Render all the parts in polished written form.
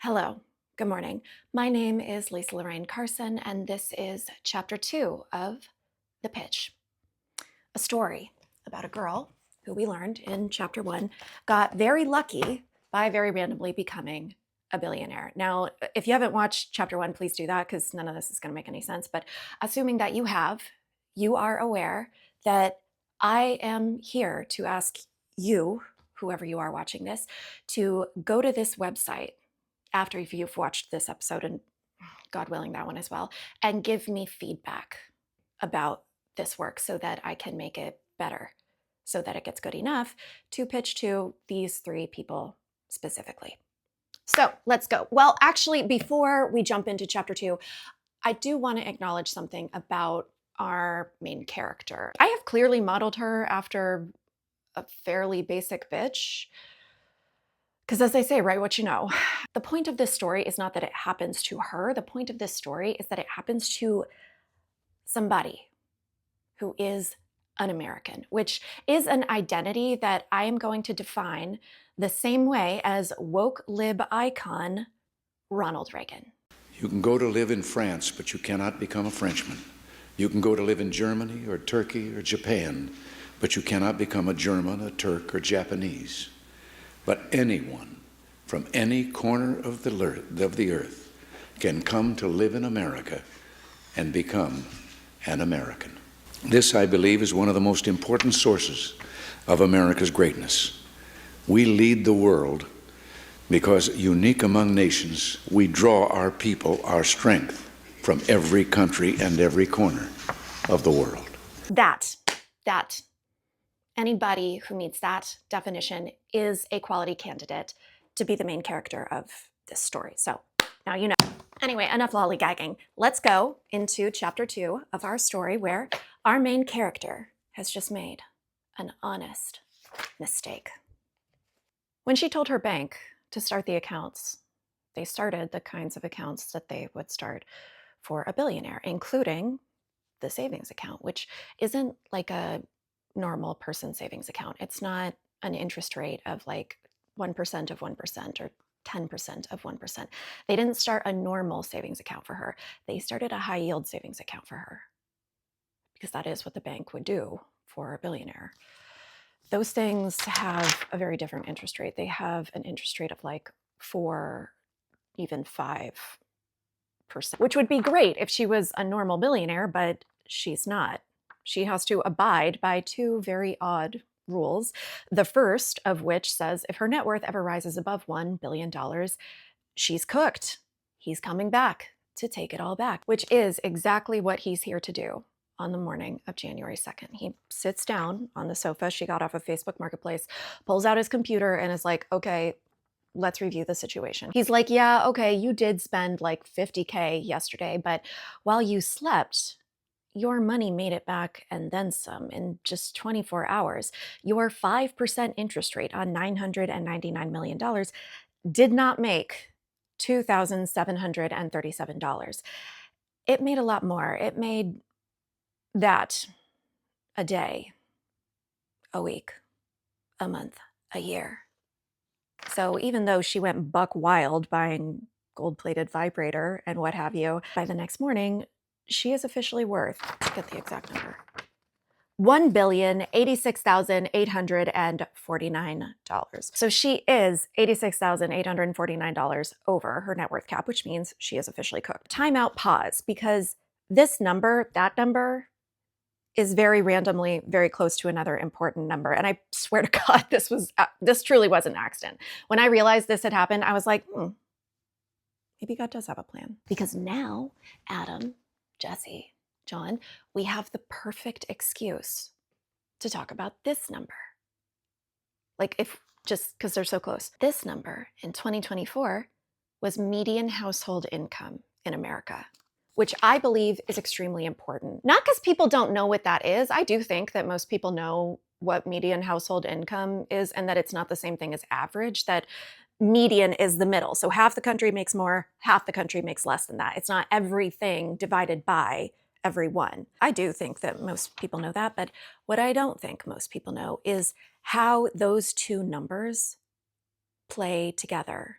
Hello, good morning. My name is Lisa Lorraine Carson, and this is chapter 2 of The Pitch, a story about a girl who we learned in chapter 1 got very lucky by very randomly becoming a billionaire. Now, if you haven't watched chapter 1, please do that because none of this is going to make any sense. But assuming that you have, you are aware that I am here to ask you, whoever you are watching this, to go to this website after you've watched this episode and God willing that one as well, and give me feedback about this work so that I can make it better, so that it gets good enough to pitch to these three people specifically. So let's go. Well, actually, before we jump into chapter 2, I do want to acknowledge something about our main character. I have clearly modeled her after a fairly basic bitch. Because as they say, write what you know. The point of this story is not that it happens to her. The point of this story is that it happens to somebody who is an American, which is an identity that I am going to define the same way as woke lib icon Ronald Reagan. You can go to live in France, but you cannot become a Frenchman. You can go to live in Germany or Turkey or Japan, but you cannot become a German, a Turk, or Japanese. But anyone from any corner of the earth can come to live in America and become an American. This, I believe, is one of the most important sources of America's greatness. We lead the world because, unique among nations, we draw our people, our strength, from every country and every corner of the world. That anybody who meets that definition is a quality candidate to be the main character of this story. So now you know. Anyway, enough lollygagging. Let's go into chapter 2 of our story where our main character has just made an honest mistake. When she told her bank to start the accounts, they started the kinds of accounts that they would start for a billionaire, including the savings account, which isn't like a normal person savings account. It's not an interest rate of like 1% of 1% or 10% of 1%. They didn't start a normal savings account for her. They started a high yield savings account for her because that is what the bank would do for a billionaire. Those things have a very different interest rate. They have an interest rate of like 4, even 5%, which would be great if she was a normal billionaire, but she's not. She has to abide by 2 very odd rules. The first of which says if her net worth ever rises above $1 billion, she's cooked. He's coming back to take it all back, which is exactly what he's here to do on the morning of January 2nd. He sits down on the sofa she got off of Facebook Marketplace, pulls out his computer and is like, okay, let's review the situation. He's like, yeah, okay, you did spend like 50K yesterday, but while you slept, your money made it back and then some in just 24 hours. Your 5% interest rate on $999 million did not make $2,737. It made a lot more. It made that a day, a week, a month, a year. So even though she went buck wild buying gold-plated vibrator and what have you, by the next morning, she is officially worth, let's get the exact number, $1,086,849. So she is $86,849 over her net worth cap, which means she is officially cooked. Timeout, pause, because this number, that number, is very randomly very close to another important number. And I swear to God, this truly was an accident. When I realized this had happened, I was like, maybe God does have a plan. Because now, Adam, Jesse, John, we have the perfect excuse to talk about this number. Like just because they're so close. This number in 2024 was median household income in America, which I believe is extremely important. Not because people don't know what that is. I do think that most people know what median household income is and that it's not the same thing as average, that median is the middle. So half the country makes more, half the country makes less than that. It's not everything divided by everyone. I do think that most people know that, but what I don't think most people know is how those 2 numbers play together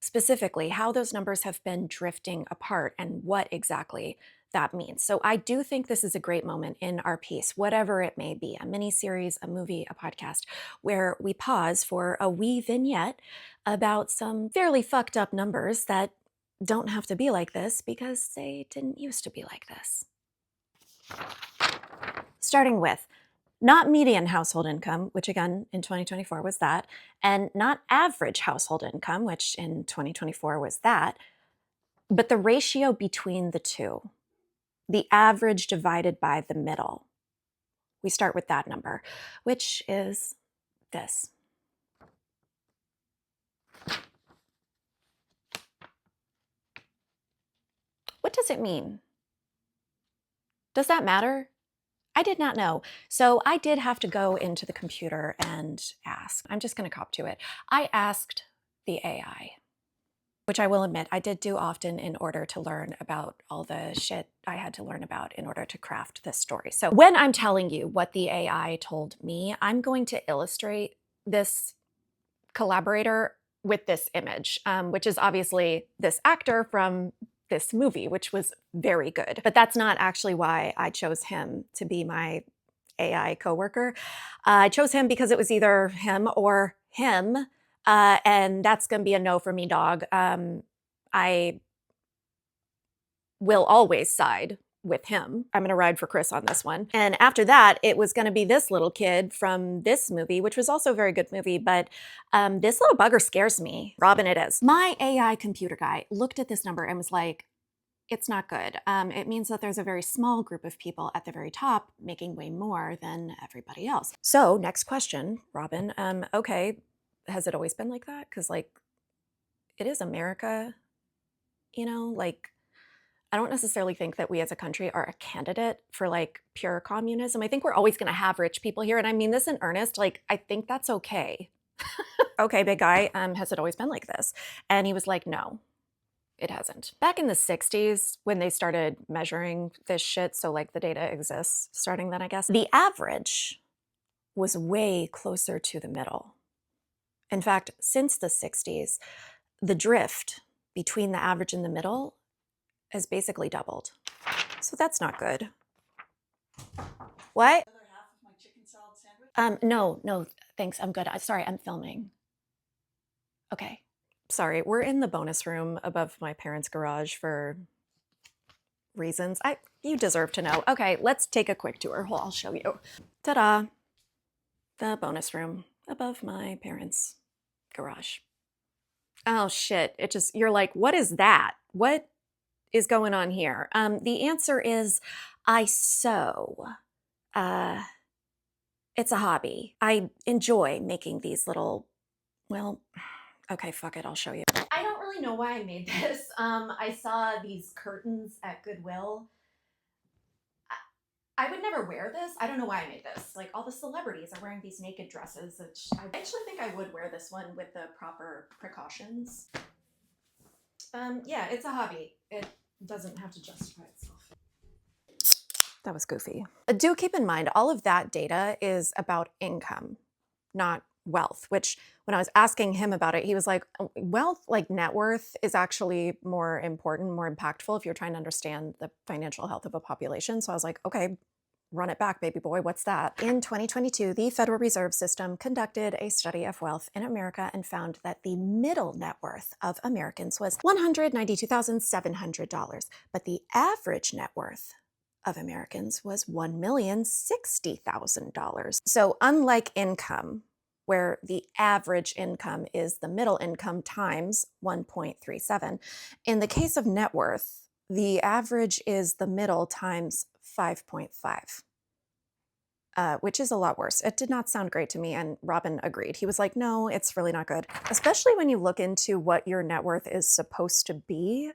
specifically how those numbers have been drifting apart and what exactly that means. So I do think this is a great moment in our piece, whatever it may be, a mini series, a movie, a podcast, where we pause for a wee vignette about some fairly fucked up numbers that don't have to be like this because they didn't used to be like this. Starting with not median household income, which again in 2024 was that, and not average household income, which in 2024 was that, but the ratio between the two, the average divided by the middle. We start with that number, which is this. What does it mean? Does that matter? I did not know. So I did have to go into the computer and ask. I'm just going to cop to it. I asked the AI, which I will admit I did do often in order to learn about all the shit I had to learn about in order to craft this story. So when I'm telling you what the AI told me, I'm going to illustrate this collaborator with this image, which is obviously this actor from this movie, which was very good. But that's not actually why I chose him to be my AI coworker. I chose him because it was either him or him, and that's going to be a no for me, dog. I will always side with him. I'm going to ride for Chris on this one. And after that, it was going to be this little kid from this movie, which was also a very good movie, but this little bugger scares me. Robin it is. My AI computer guy looked at this number and was like, it's not good. It means that there's a very small group of people at the very top making way more than everybody else. So next question, Robin. Okay, has it always been like that? Because like, it is America, you know, like, I don't necessarily think that we as a country are a candidate for like pure communism. I think we're always going to have rich people here. And I mean this in earnest, like, I think that's okay. Okay, big guy, has it always been like this? And he was like, no, it hasn't. Back in the 60s, when they started measuring this shit, so like the data exists starting then, I guess, the average was way closer to the middle. In fact, since the 60s, the drift between the average and the middle has basically doubled. So that's not good. What? Another half of my chicken salad sandwich? No, thanks. I'm good. Sorry, I'm filming. Okay. Sorry, we're in the bonus room above my parents' garage for reasons you deserve to know. Okay, let's take a quick tour. Well, I'll show you. Ta-da! The bonus room above my parents' garage. Oh shit! You're like, what is that? What is going on here? The answer is I sew. It's a hobby. I enjoy making these little, well, okay, fuck it, I'll show you. I don't really know why I made this. I saw these curtains at Goodwill. I would never wear this. I don't know why I made this. Like, all the celebrities are wearing these naked dresses, which I actually think I would wear this one with the proper precautions. Yeah, it's a hobby. It doesn't have to justify itself. That was goofy. Do keep in mind, all of that data is about income, not wealth, which when I was asking him about it, he was like, wealth, like net worth, is actually more important, more impactful if you're trying to understand the financial health of a population. So I was like, okay, run it back, baby boy. What's that? In 2022, the Federal Reserve System conducted a study of wealth in America and found that the middle net worth of Americans was $192,700, but the average net worth of Americans was $1,060,000. So unlike income, where the average income is the middle income times 1.37, in the case of net worth, the average is the middle times 5.5. Which is a lot worse. It did not sound great to me, and Robin agreed. He was like, no, it's really not good. Especially when you look into what your net worth is supposed to be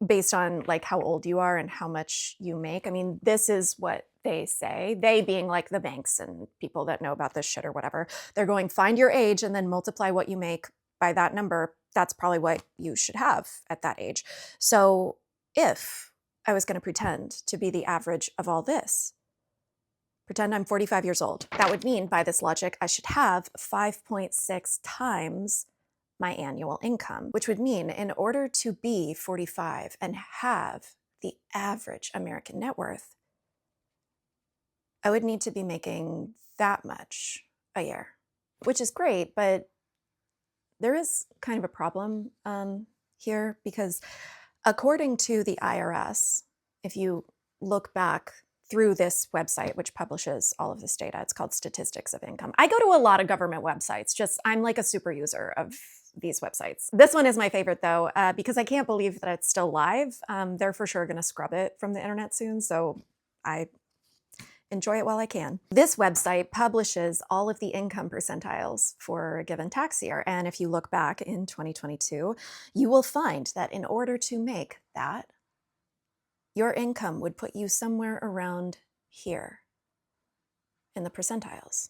based on like how old you are and how much you make. I mean, this is what they say, they being like the banks and people that know about this shit or whatever. They're going, find your age and then multiply what you make by that number. That's probably what you should have at that age. So if I was going to pretend to be the average of all this, pretend I'm 45 years old, that would mean by this logic, I should have 5.6 times my annual income, which would mean in order to be 45 and have the average American net worth, I would need to be making that much a year, which is great, but there is kind of a problem here because according to the IRS, if you look back through this website, which publishes all of this data, it's called Statistics of Income. I go to a lot of government websites, I'm like a super user of these websites. This one is my favorite though, because I can't believe that it's still live. They're for sure gonna scrub it from the internet soon, so I enjoy it while I can. This website publishes all of the income percentiles for a given tax year. And if you look back in 2022, you will find that in order to make that, your income would put you somewhere around here in the percentiles,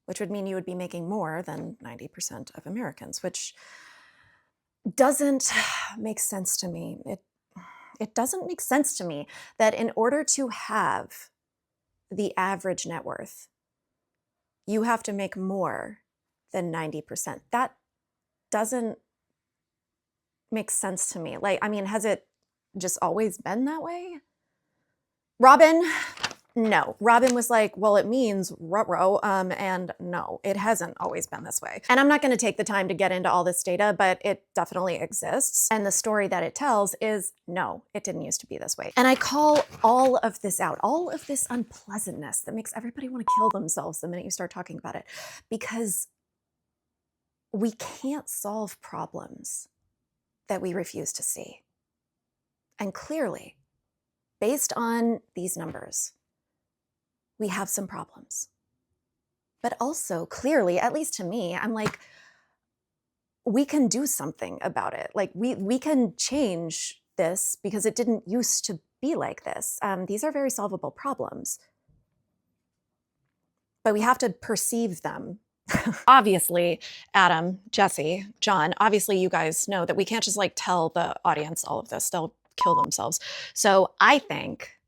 which would mean you would be making more than 90% of Americans, which doesn't make sense to me. It doesn't make sense to me that in order to have the average net worth, you have to make more than 90%. That doesn't make sense to me. Like, I mean, has it just always been that way? Robin, no. Robin was like, well, it means ruh-roh, and no, it hasn't always been this way. And I'm not gonna take the time to get into all this data, but it definitely exists. And the story that it tells is, no, it didn't used to be this way. And I call all of this out, all of this unpleasantness that makes everybody wanna kill themselves the minute you start talking about it, because we can't solve problems that we refuse to see. And clearly, based on these numbers, we have some problems. But also, clearly, at least to me, I'm like, we can do something about it. Like, we can change this because it didn't used to be like this. These are very solvable problems. But we have to perceive them. Obviously, Adam, Jesse, John, obviously you guys know that we can't just like tell the audience all of this. They'll kill themselves. So I think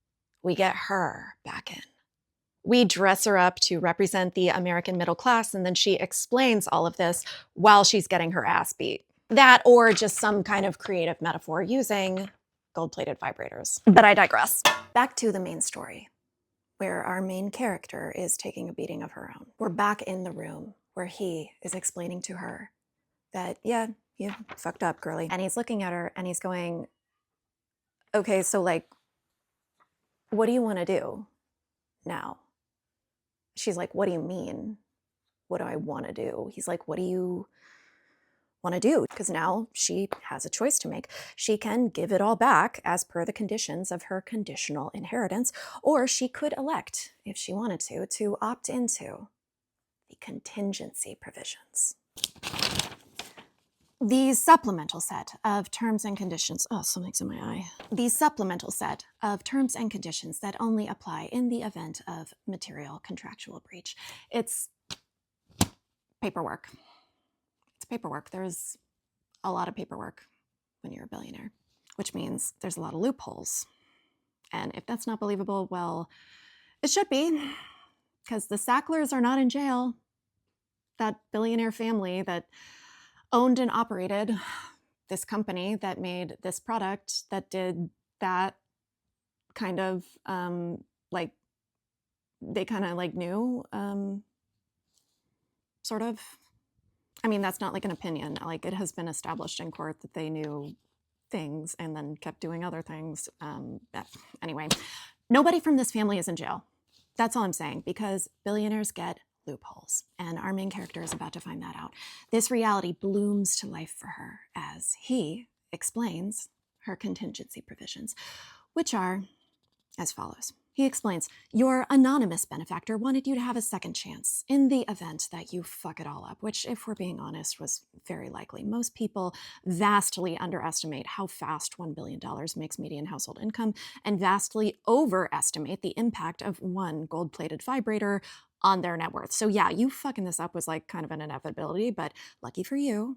we get her back in. We dress her up to represent the American middle class, and then she explains all of this while she's getting her ass beat. That or just some kind of creative metaphor using gold-plated vibrators. But I digress. Back to the main story, where our main character is taking a beating of her own. We're back in the room where he is explaining to her that, yeah, you fucked up, girly. And he's looking at her and he's going, okay, so like, what do you want to do now? She's like, what do you mean? What do I want to do? He's like, what do you want to do? Because now she has a choice to make. She can give it all back as per the conditions of her conditional inheritance, or she could elect, if she wanted to opt into the contingency provisions. The supplemental set of terms and conditions, oh, something's in my eye. The supplemental set of terms and conditions that only apply in the event of material contractual breach. It's paperwork. It's paperwork. There's a lot of paperwork when you're a billionaire, which means there's a lot of loopholes. And if that's not believable, well, it should be, because the Sacklers are not in jail. That billionaire family that owned and operated this company that made this product that did that kind of like, they kind of like knew, sort of. I mean, that's not like an opinion. Like, it has been established in court that they knew things and then kept doing other things. Anyway, nobody from this family is in jail. That's all I'm saying, because billionaires get loopholes, and our main character is about to find that out. This reality blooms to life for her as he explains her contingency provisions, which are as follows. He explains, your anonymous benefactor wanted you to have a second chance in the event that you fuck it all up, which, if we're being honest, was very likely. Most people vastly underestimate how fast $1 billion makes median household income and vastly overestimate the impact of one gold-plated vibrator on their net worth. So yeah, you fucking this up was like kind of an inevitability, but lucky for you,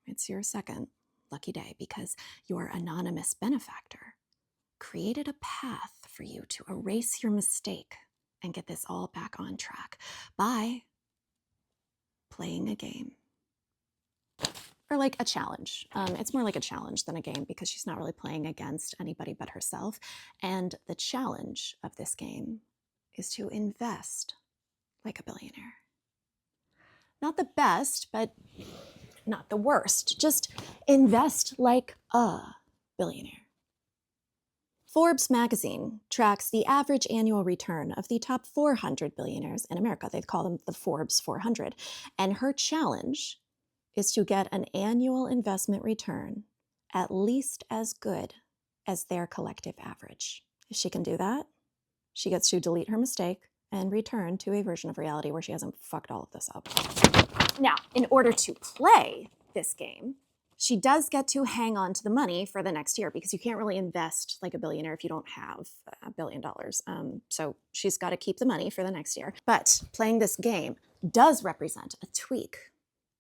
it's your second lucky day, because your anonymous benefactor created a path for you to erase your mistake and get this all back on track by playing a game or like a challenge. It's more like a challenge than a game because she's not really playing against anybody but herself. And the challenge of this game is to invest like a billionaire. Not the best, but not the worst. Just invest like a billionaire. Forbes magazine tracks the average annual return of the top 400 billionaires in America. They call them the Forbes 400. And her challenge is to get an annual investment return at least as good as their collective average. If she can do that, she gets to delete her mistake and return to a version of reality where she hasn't fucked all of this up. Now, in order to play this game, she does get to hang on to the money for the next year because you can't really invest like a billionaire if you don't have $1 billion. So she's got to keep the money for the next year. But playing this game does represent a tweak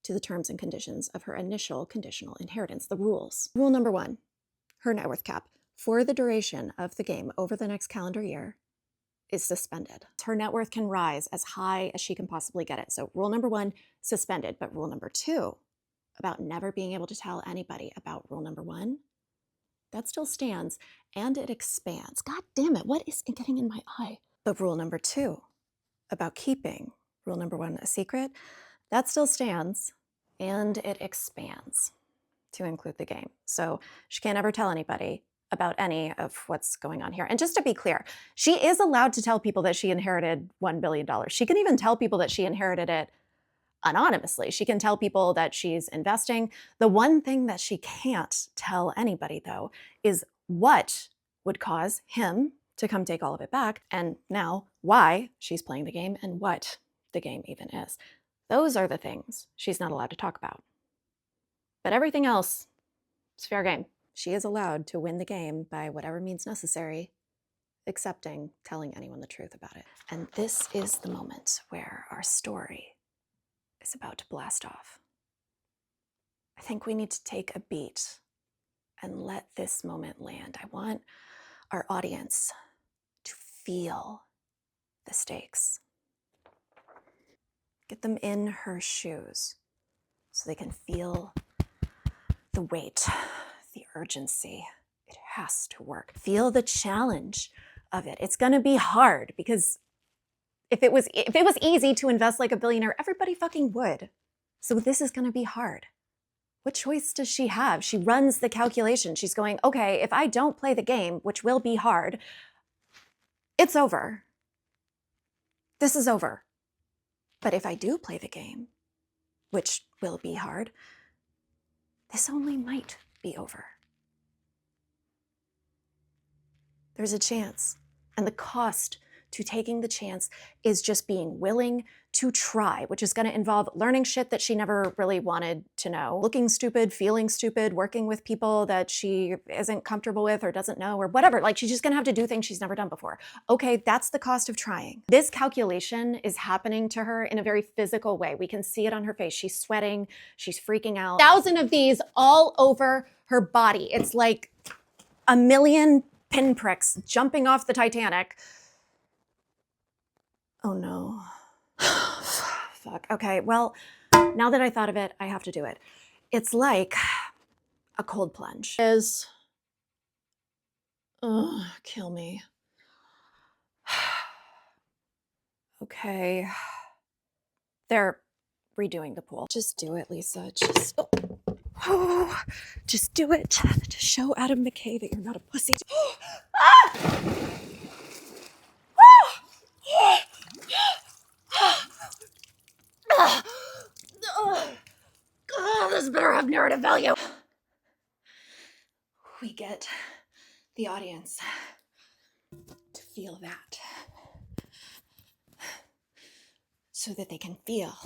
to the terms and conditions of her initial conditional inheritance, the rules. Rule number 1, her net worth cap for the duration of the game over the next calendar year is suspended. Her net worth can rise as high as she can possibly get it. So rule number 1, suspended. But rule number 2, about never being able to tell anybody about rule number 1, that still stands and it expands. God damn it, what is getting in my eye? But rule number 2, about keeping rule number 1 a secret, that still stands and it expands to include the game. So she can't ever tell anybody about any of what's going on here. And just to be clear, she is allowed to tell people that she inherited $1 billion. She can even tell people that she inherited it anonymously. She can tell people that she's investing. The one thing that she can't tell anybody, though, is what would cause him to come take all of it back, and now why she's playing the game and what the game even is. Those are the things she's not allowed to talk about. But everything else is fair game. She is allowed to win the game by whatever means necessary, excepting telling anyone the truth about it. And this is the moment where our story is about to blast off. I think we need to take a beat and let this moment land. I want our audience to feel the stakes. Get them in her shoes so they can feel the weight, the urgency. It has to work. Feel the challenge of it. It's gonna be hard because if it was easy to invest like a billionaire, everybody fucking would. So this is gonna be hard. What choice does she have? She runs the calculation. She's going, okay, if I don't play the game, which will be hard, it's over. This is over. But if I do play the game, which will be hard, this only might be over. There's a chance, and the cost to taking the chance is just being willing to try, which is going to involve learning shit that she never really wanted to know, looking stupid, feeling stupid, working with people that she isn't comfortable with or doesn't know or whatever. Like, she's just going to have to do things she's never done before. Okay, that's the cost of trying. This calculation is happening to her in a very physical way. We can see it on her face. She's sweating, she's freaking out. 1,000 of these all over her body. It's like a million pinpricks jumping off the Titanic. Oh no. Fuck. Okay, well, now that I thought of it, I have to do it. It's like a cold plunge. Kill me. Okay. They're redoing the pool. Just do it, Lisa. Just do it. Just show Adam McKay that you're not a pussy. This better have narrative value. We get the audience to feel that so that they can feel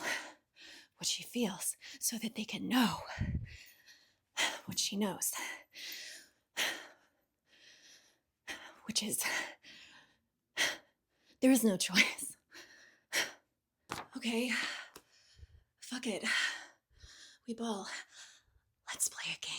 what she feels, so that they can know what she knows, which is there is no choice. Okay, fuck it. We ball. Let's play a game.